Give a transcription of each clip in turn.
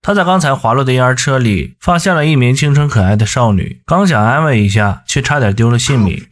他在刚才滑落的婴儿车里发现了一名清纯可爱的少女，刚想安慰一下，却差点丢了性命。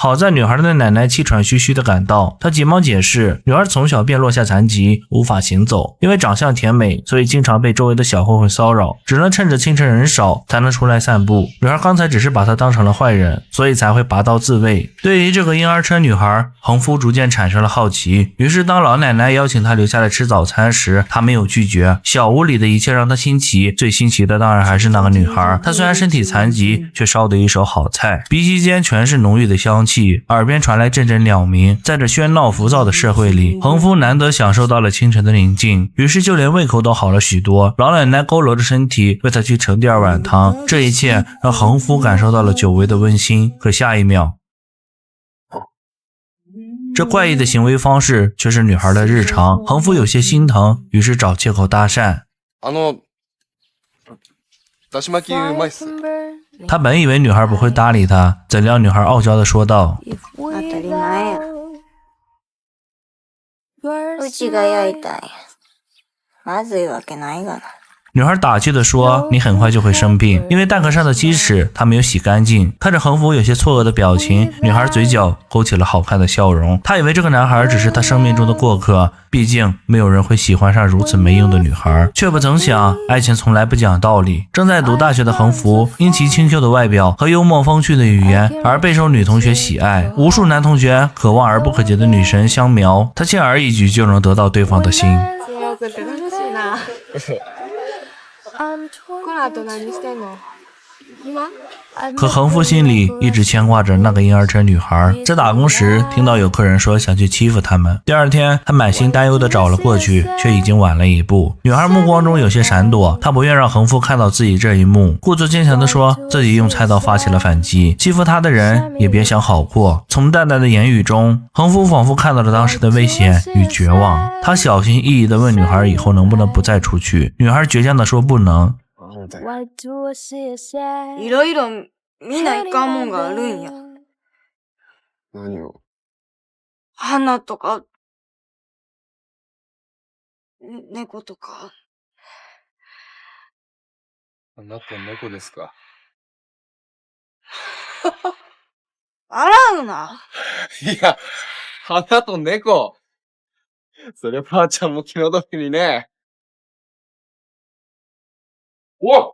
好在女孩的奶奶气喘吁吁地赶到，她急忙解释，女儿从小便落下残疾，无法行走，因为长相甜美，所以经常被周围的小混混骚扰，只能趁着清晨人少才能出来散步。女孩刚才只是把她当成了坏人，所以才会拔刀自卫。对于这个婴儿车女孩，横夫逐渐产生了好奇，于是当老奶奶邀请她留下来吃早餐时，她没有拒绝。小屋里的一切让她新奇，最新奇的当然还是那个女孩。她虽然身体残疾，却烧得一手好菜，鼻息间全是浓郁的香气，耳边传来阵阵鸟鸣。在这喧闹浮躁的社会里，横夫难得享受到了清晨的宁静，于是就连胃口都好了许多。老奶奶佝偻着身体为他去盛第二碗汤，这一切让横夫感受到了久违的温馨。可下一秒，这怪异的行为方式却是女孩的日常。横夫有些心疼，于是找借口搭讪。だし巻きうまいっす。他本以为女孩不会搭理他，怎料女孩傲娇地说道：当たり前や。うちが焼いたんや。まずいわけないがな。女孩打趣地说，你很快就会生病，因为蛋壳上的鸡屎她没有洗干净。看着横幅有些错愕的表情，女孩嘴角勾起了好看的笑容。她以为这个男孩只是她生命中的过客，毕竟没有人会喜欢上如此没用的女孩，却不曾想爱情从来不讲道理。正在读大学的横幅，因其清秀的外表和幽默风趣的语言而备受女同学喜爱，无数男同学渴望而不可及的女神相瞄，他轻而易举就能得到对方的心。可横夫心里一直牵挂着那个婴儿车女孩，在打工时听到有客人说想去欺负他们，第二天他满心担忧地找了过去，却已经晚了一步。女孩目光中有些闪躲，她不愿让横夫看到自己这一幕，故作坚强地说自己用菜刀发起了反击，欺负她的人也别想好过。从淡淡的言语中，横夫仿佛看到了当时的危险与绝望。他小心翼翼地问女孩以后能不能不再出去，女孩倔强地说不能。いろいろ見ないかんもんがあるんや。何を？花とか、猫とか。花と猫ですか？笑うな。いや、花と猫。そればあちゃんも気の毒にね。我。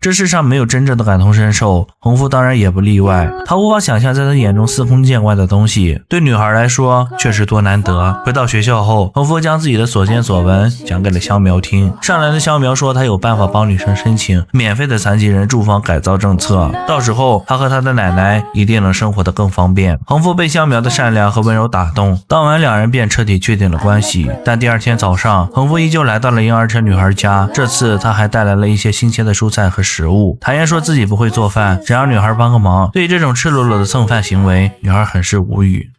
这世上没有真正的感同身受，横夫当然也不例外。他无法想象在他眼中司空见惯的东西，对女孩来说却是多难得。回到学校后，横夫将自己的所见所闻讲给了香苗听。上来的香苗说他有办法帮女生申请免费的残疾人住房改造政策，到时候他和他的奶奶一定能生活得更方便。横夫被香苗的善良和温柔打动，当晚两人便彻底确定了关系。但第二天早上，横夫依旧来到了婴儿车女孩家，这次他还带来了一些新鲜的蔬菜和食物，坦言说自己不会做饭，只让女孩帮个忙。对于这种赤裸裸的蹭饭行为，女孩很是无语。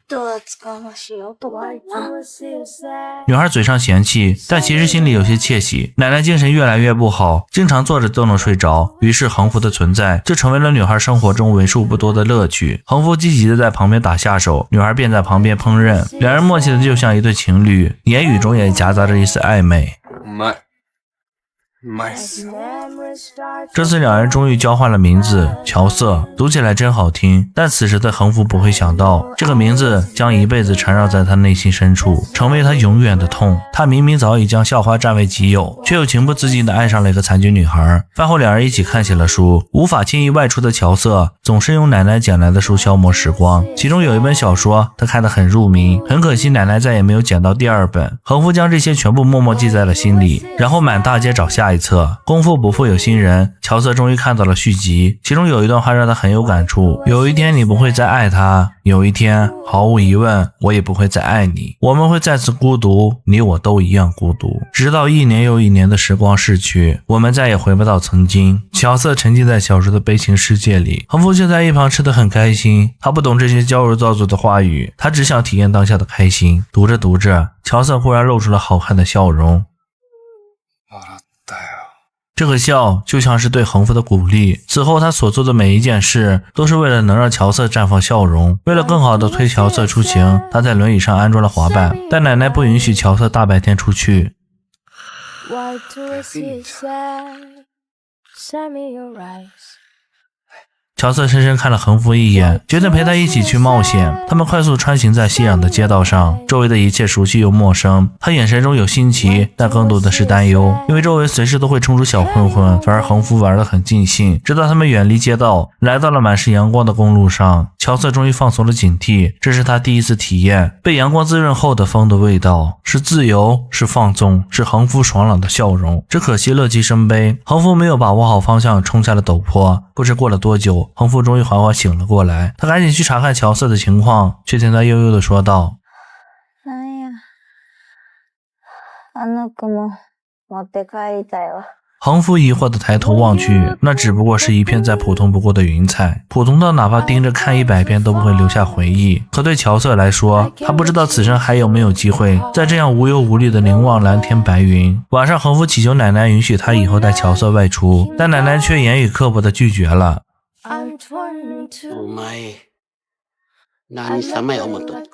女孩嘴上嫌弃，但其实心里有些窃喜。奶奶精神越来越不好，经常坐着都能睡着，于是横幅的存在就成为了女孩生活中为数不多的乐趣。横幅积极的在旁边打下手，女孩便在旁边烹饪，两人默契的就像一对情侣，言语中也夹杂着一丝暧昧。这次两人终于交换了名字，乔瑟，读起来真好听。但此时的横幅不会想到，这个名字将一辈子缠绕在他内心深处，成为他永远的痛。他明明早已将校花占为己有，却又情不自禁地爱上了一个残疾女孩。饭后两人一起看起了书，无法轻易外出的乔瑟总是用奶奶捡来的书消磨时光，其中有一本小说他看得很入迷，很可惜奶奶再也没有捡到第二本。横幅将这些全部默默记在了心里，然后满大街找下一册。功夫不负有心人，乔瑟终于看到了续集，其中有一段话让他很有感触。有一天你不会再爱他，有一天毫无疑问我也不会再爱你，我们会再次孤独，你我都一样孤独，直到一年又一年的时光逝去，我们再也回不到曾经。乔瑟沉浸在小说的悲情世界里，横幅就在一旁吃得很开心。他不懂这些矫揉造作的话语，他只想体验当下的开心。读着读着，乔瑟忽然露出了好看的笑容，这个笑就像是对横幅的鼓励。此后他所做的每一件事都是为了能让乔瑟绽放笑容。为了更好的推乔瑟出行，他在轮椅上安装了滑板，但奶奶不允许乔瑟大白天出去。Why do I see sad? Send me your eyes. 乔瑟深深看了横幅一眼，决定陪他一起去冒险。他们快速穿行在熙攘的街道上，周围的一切熟悉又陌生。他眼神中有新奇，但更多的是担忧，因为周围随时都会冲出小混混。反而横幅玩得很尽兴，直到他们远离街道，来到了满是阳光的公路上。乔瑟终于放松了警惕，这是他第一次体验被阳光滋润后的风的味道，是自由，是放纵，是横幅爽朗的笑容。只可惜乐极生悲，横幅没有把握好方向，冲下了陡坡。不知过了多久，横幅终于缓缓醒了过来，他赶紧去查看乔瑟的情况，却听他悠悠地说道：なんや、あの雲持って帰りたいわ。横幅疑惑地抬头望去，那只不过是一片再普通不过的云彩，普通到哪怕盯着看100遍都不会留下回忆。可对乔瑟来说，他不知道此生还有没有机会在这样无忧无虑地凝望蓝天白云。晚上，横幅祈求奶奶允许他以后带乔瑟外出，但奶奶却言语刻薄地拒绝了。I'm 22. お前、何様や思っとる。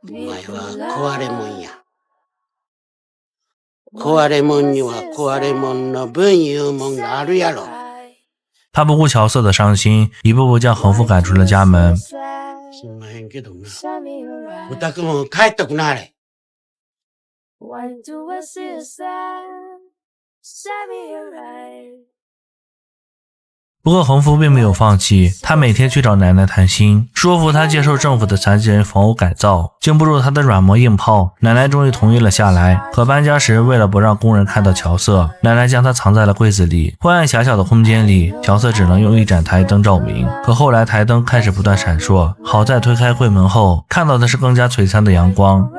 お前は壊れもんや。壊れもんには壊れもんの分いうもんがあるやろ。他不顾乔瑟的傷心，一步步将横幅赶出了家門。すんまへんけどな。おたくも帰っとくなあれ。Why do I see sad? Send me your eyes. 不过横幅并没有放弃，他每天去找奶奶谈心，说服她接受政府的残疾人房屋改造。经不住他的软磨硬泡，奶奶终于同意了下来。可搬家时，为了不让工人看到乔瑟，奶奶将他藏在了柜子里。昏暗狭小的空间里，乔瑟只能用一盏台灯照明。可后来台灯开始不断闪烁，好在推开柜门后，看到的是更加璀璨的阳光。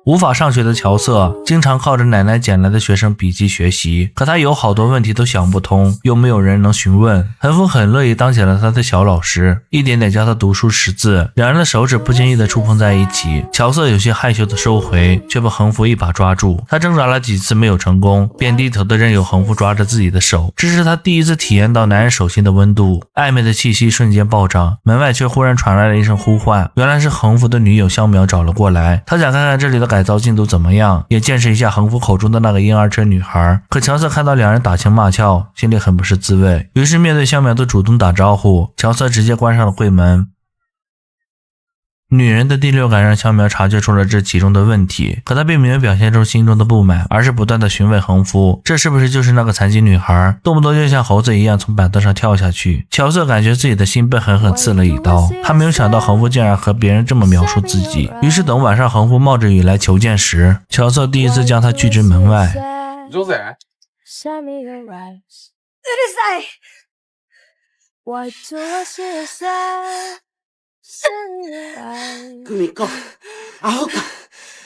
无法上学的乔瑟经常靠着奶奶捡来的学生笔记学习，可他有好多问题都想不通，又没有人能询问。横幅很乐意当起了他的小老师，一点点教他读书识字。两人的手指不经意地触碰在一起，乔瑟有些害羞地收回，却被横幅一把抓住。他挣扎了几次没有成功，便低头的任由横幅抓着自己的手。这是他第一次体验到男人手心的温度，暧昧的气息瞬间暴涨。门外却忽然传来了一声呼唤，原来是横幅的女友香苗找了过来。他想看看这里的改造进度怎么样，也见识一下横幅口中的那个婴儿车女孩。可乔瑟看到两人打情骂俏，心里很不是滋味，于是面对香苗都主动打招呼，乔瑟直接关上了柜门。女人的第六感让香苗察觉出了这其中的问题，可她并没有表现出心中的不满，而是不断的询问横幅，这是不是就是那个残疾女孩，动不动就像猴子一样从板凳上跳下去。乔瑟感觉自己的心被狠狠刺了一刀，他没有想到横幅竟然和别人这么描述自己。于是等晚上横幅冒着雨来求见时，乔瑟第一次将他拒之门外。上手。Send me your eyes. うるさい。 Why do I see sad? Send me your eyes. 久美子、アホか、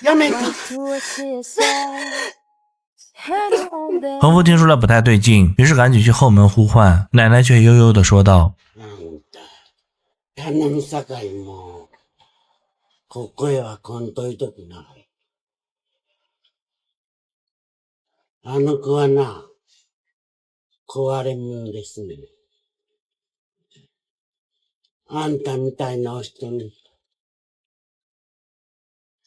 やめんか。 Why do I see sad? Head on the 横幅听出来不太对劲，于是赶紧去后门呼唤，奶奶却悠悠地说道：なんだ、頼むさかいもう、ここへは来んといとくな。あの子はな、壊れ者ですね。あんたみたいなお人に、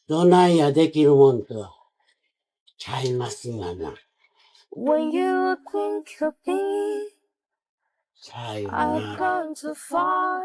どないやできるもんとは、ちゃいますがな。When you think of me, さよ I've なら。 gone too far.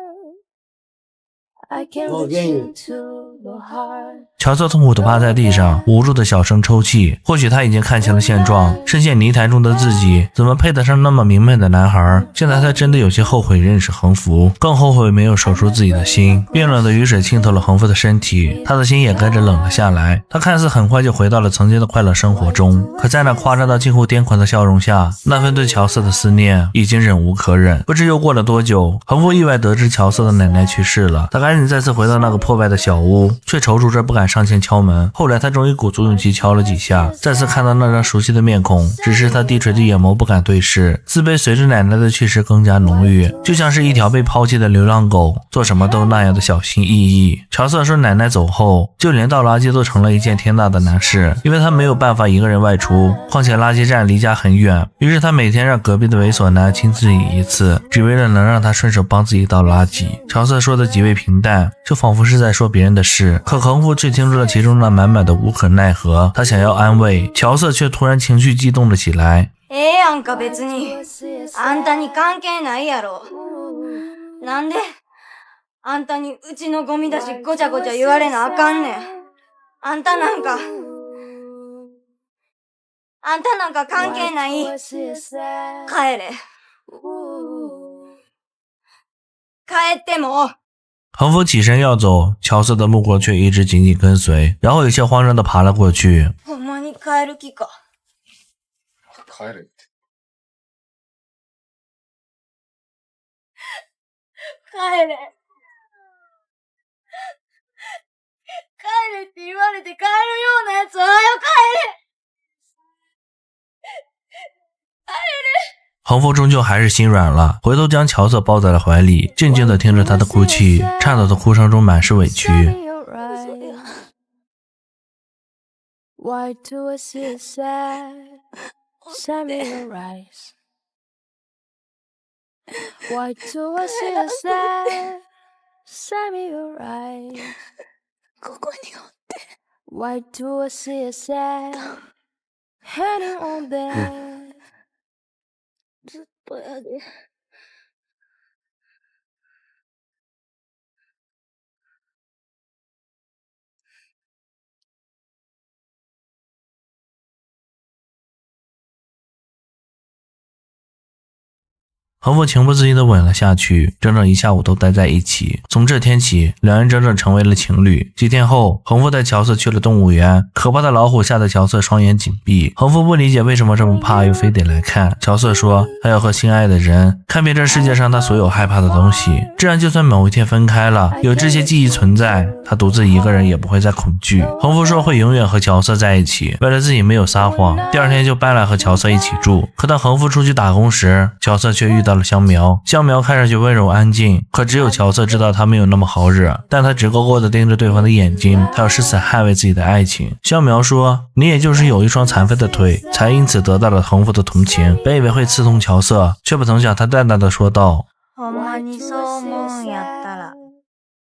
I can Oh, reach gang. into your heart. 乔瑟痛苦地趴在地上，无助地小声抽泣。或许他已经看清了现状，深陷泥潭中的自己怎么配得上那么明媚的男孩？现在他真的有些后悔认识横幅，更后悔没有守住自己的心。冰冷的雨水浸透了横幅的身体，他的心也跟着冷了下来。他看似很快就回到了曾经的快乐生活中，可在那夸张到近乎癫狂的笑容下，那份对乔瑟的思念已经忍无可忍。不知又过了多久，横幅意外得知乔瑟的奶奶去世了，他赶紧再次回到那个破败的小屋，却踌躇着不敢上前敲门。后来他终于鼓足勇气敲了几下，再次看到那张熟悉的面孔，只是他低垂的眼眸不敢对视，自卑随着奶奶的去世更加浓郁，就像是一条被抛弃的流浪狗，做什么都那样的小心翼翼。乔瑟说奶奶走后，就连倒垃圾都成了一件天大的难事，因为他没有办法一个人外出，况且垃圾站离家很远，于是他每天让隔壁的猥琐男亲自引一次，只为了能让他顺手帮自己倒垃圾。乔瑟说的极为平淡，就仿佛是在说别人的事，事，可横幅却听出了其中那满满的无可奈何。他想要安慰，乔瑟却突然情绪激动了起来。やんか別に。あんたに関係ないやろ。なんであんたにうちのゴミ出しごちゃごちゃ言われなあかんねん。あんたなんか関係ない。帰れ。帰っても。横幅起身要走，乔瑟的目光却一直紧紧跟随，然后有些慌张地爬了过去。ほんまに帰る気か。帰れって。帰れ。帰れって言われて帰るようなやつは早く帰れ。横幅终究还是心软了，回头将乔瑟抱在了怀里，静静地听着他的哭泣，颤抖的哭声中满是委屈。Why do I see it sad? Send me your eyes. Why do I see it sad? Send me your eyes. ここにおって。Why do I see it sad? Hanging on there. ずっとやで。横幅情不自禁地吻了下去，整整一下午都待在一起。从这天起，两人整整成为了情侣。几天后，横幅带乔瑟去了动物园，可怕的老虎吓得乔瑟双眼紧闭。横幅不理解为什么这么怕，又非得来看。乔瑟说他要和心爱的人看遍这世界上他所有害怕的东西，这样就算某一天分开了，有这些记忆存在，他独自一个人也不会再恐惧。横幅说会永远和乔瑟在一起，为了自己没有撒谎，第二天就搬来和乔瑟一起住。可当横幅出去打工时，乔瑟却遇到了香苗。香苗看上去温柔安静，可只有乔瑟知道他没有那么好惹，但他直勾勾地盯着对方的眼睛，他要誓死捍卫自己的爱情。香苗说你也就是有一双残废的腿，才因此得到了横幅的同情。本以为会刺痛乔瑟，却不曾想他淡淡地说道，ほんまにそう思うんやったら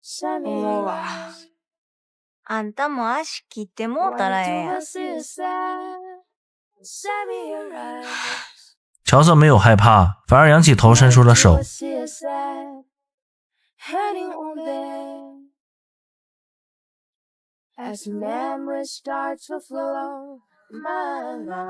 思うわ。あんたも足切ってもうたらええやん。乔瑟没有害怕，反而仰起头伸出了手。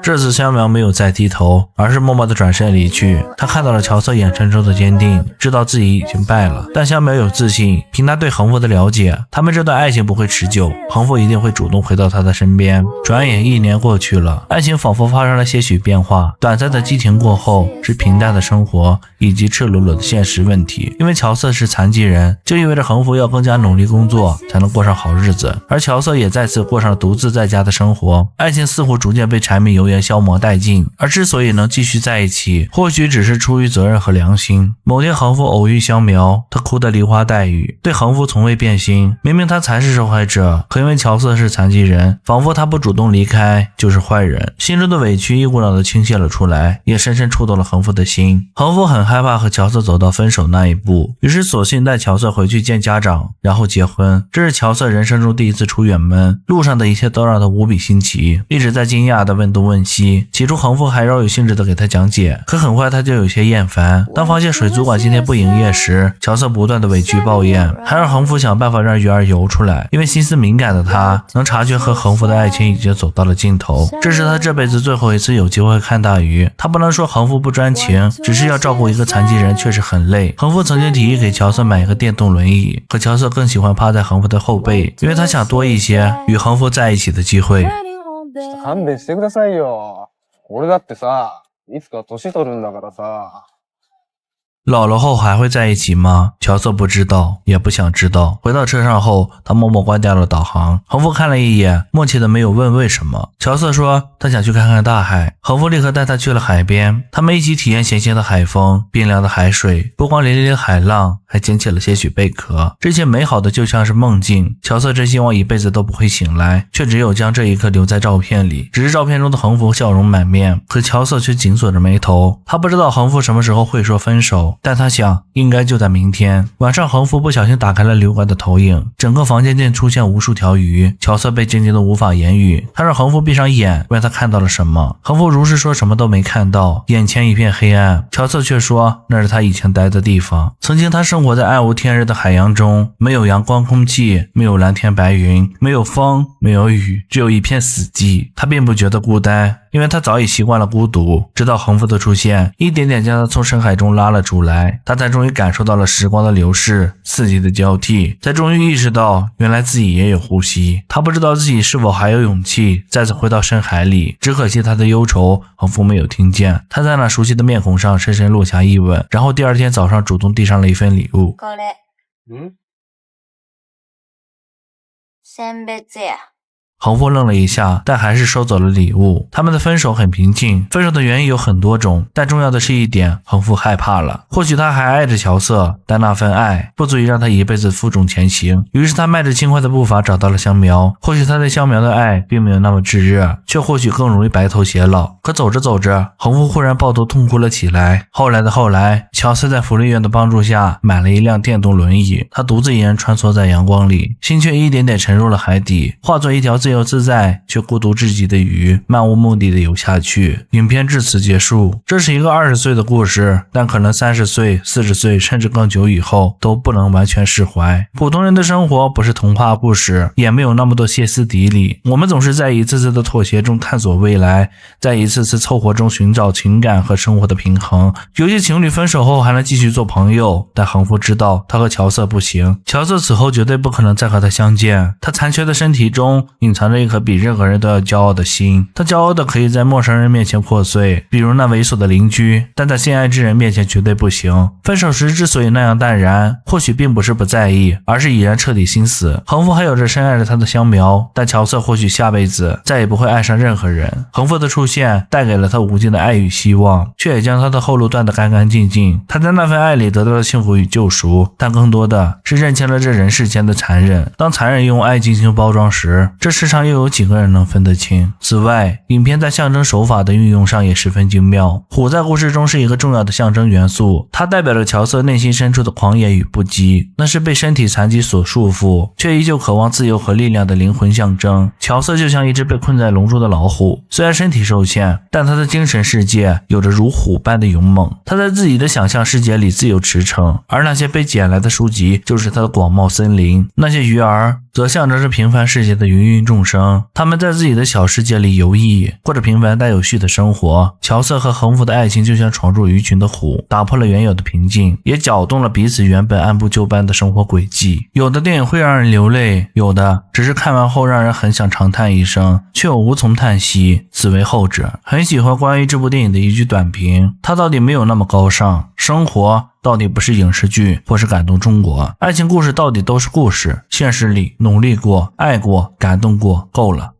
这次香苗没有再低头，而是默默地转身离去。他看到了乔瑟眼神中的坚定，知道自己已经败了。但香苗有自信，凭他对横幅的了解，他们这段爱情不会持久，横幅一定会主动回到他的身边。转眼1年过去了，爱情仿佛发生了些许变化。短暂的激情过后，是平淡的生活以及赤裸裸的现实问题。因为乔瑟是残疾人，就意味着横幅要更加努力工作，才能过上好日子。而乔瑟也再次过上了独自在家的生活。爱情似乎逐渐被柴米油盐消磨殆尽，而之所以能继续在一起，或许只是出于责任和良心。某天横幅偶遇香苗，他哭得梨花带雨，对横幅从未变心。明明他才是受害者，可因为乔瑟是残疾人，仿佛他不主动离开就是坏人。心中的委屈一股脑地倾泻了出来，也深深触动了横幅的心。横幅很害怕和乔瑟走到分手那一步，于是索性带乔瑟回去见家长，然后结婚。这是乔瑟人生中第一次出远门，路上的一切都让他无比新奇，一直在惊讶地问东问西。起初横幅还饶有兴致地给他讲解，可很快他就有些厌烦。当发现水族馆今天不营业时，乔瑟不断的委屈抱怨，还让横幅想办法让鱼儿游出来。因为心思敏感的他能察觉和横幅的爱情已经走到了尽头，这是他这辈子最后一次有机会看大鱼。他不能说横幅不专情，只是要照顾一个残疾人确实很累。横幅曾经提议给乔瑟买一个电动轮椅，可乔瑟更喜欢趴在横幅的后背，因为他想多一些与横幅在一起的机会。勘弁してくださいよ。俺だってさ、いつか年取るんだからさ。老了后还会在一起吗？乔瑟不知道，也不想知道。回到车上后，他默默关掉了导航。横幅看了一眼，默契的没有问为什么。乔瑟说他想去看看大海，横幅立刻带他去了海边。他们一起体验咸咸的海风，冰凉的海水，波光粼粼的海浪，还捡起了些许贝壳。这些美好的就像是梦境。乔瑟真希望一辈子都不会醒来，却只有将这一刻留在照片里。只是照片中的横幅笑容满面，可乔瑟却紧锁着眉头。他不知道横幅什么时候会说分手。久，但他想应该就在明天。晚上横幅不小心打开了旅馆的投影，整个房间间出现无数条鱼，乔瑟被惊惊的无法言语。他让横幅闭上眼，问他看到了什么。横幅如实说什么都没看到，眼前一片黑暗。乔瑟却说那是他以前待的地方，曾经他生活在暗无天日的海洋中，没有阳光空气，没有蓝天白云，没有风，没有雨，只有一片死寂。他并不觉得孤单，因为他早已习惯了孤独，直到横幅的出现一点点将他从深海中拉了出来，他才终于感受到了时光的流逝，四季的交替，才终于意识到原来自己也有呼吸。他不知道自己是否还有勇气再次回到深海里，只可惜他的忧愁横幅没有听见。他在那熟悉的面孔上深深落下一吻，然后第二天早上主动递上了一份礼物。これ選別や。横幅愣了一下，但还是收走了礼物。他们的分手很平静，分手的原因有很多种，但重要的是一点，横幅害怕了。或许他还爱着乔瑟，但那份爱不足以让他一辈子负重前行。于是他迈着轻快的步伐找到了香苗。或许他对香苗的爱并没有那么炙热，却或许更容易白头偕老。可走着走着，横幅忽然抱头痛哭了起来。后来，乔瑟在福利院的帮助下买了一辆电动轮椅，他独自一人穿梭在阳光里，心却一点点沉入了海底，化作一条自由自在却孤独至极的鱼，漫无目的的游下去。影片至此结束。这是一个20岁的故事，但可能30岁、40岁甚至更久以后都不能完全释怀。普通人的生活不是童话故事，也没有那么多歇斯底里。我们总是在一次次的妥协中探索未来，在一次次凑合中寻找情感和生活的平衡。有些情侣分手后还能继续做朋友，但横幅知道他和乔瑟不行，乔瑟此后绝对不可能再和他相见。他残缺的身体中隐藏着一颗比任何人都要骄傲的心，他骄傲的可以在陌生人面前破碎，比如那猥琐的邻居，但在心爱之人面前绝对不行。分手时之所以那样淡然，或许并不是不在意，而是已然彻底心死。横幅还有着深爱着他的香苗，但乔瑟或许下辈子再也不会爱上任何人。横幅的出现带给了他无尽的爱与希望，却也将他的后路断得干干净净。他在那份爱里得到了幸福与救赎，但更多的是认清了这人世间的残忍。当残忍用爱进行包装时，这世上又有几个人能分得清？此外，影片在象征手法的运用上也十分精妙。虎在故事中是一个重要的象征元素，它代表了乔瑟内心深处的狂野与不羁，那是被身体残疾所束缚，却依旧渴望自由和力量的灵魂象征。乔瑟就像一只被困在笼中的老虎，虽然身体受限，但他的精神世界有着如虎般的勇猛。他在自己的想象世界里自由驰骋，而那些被捡来的书籍就是他的广袤森林，那些鱼儿则象征着平凡世界的芸芸众生，他们在自己的小世界里游弋，过着平凡但有序的生活。乔瑟和横幅的爱情就像闯入鱼群的虎，打破了原有的平静，也搅动了彼此原本按部就班的生活轨迹。有的电影会让人流泪，有的只是看完后让人很想长叹一声，却又无从叹息，此为后者。很喜欢关于这部电影的一句短评，它到底没有那么高尚，生活到底不是影视剧或是感动中国，爱情故事到底都是故事，现实里努力过，爱过，感动过，够了。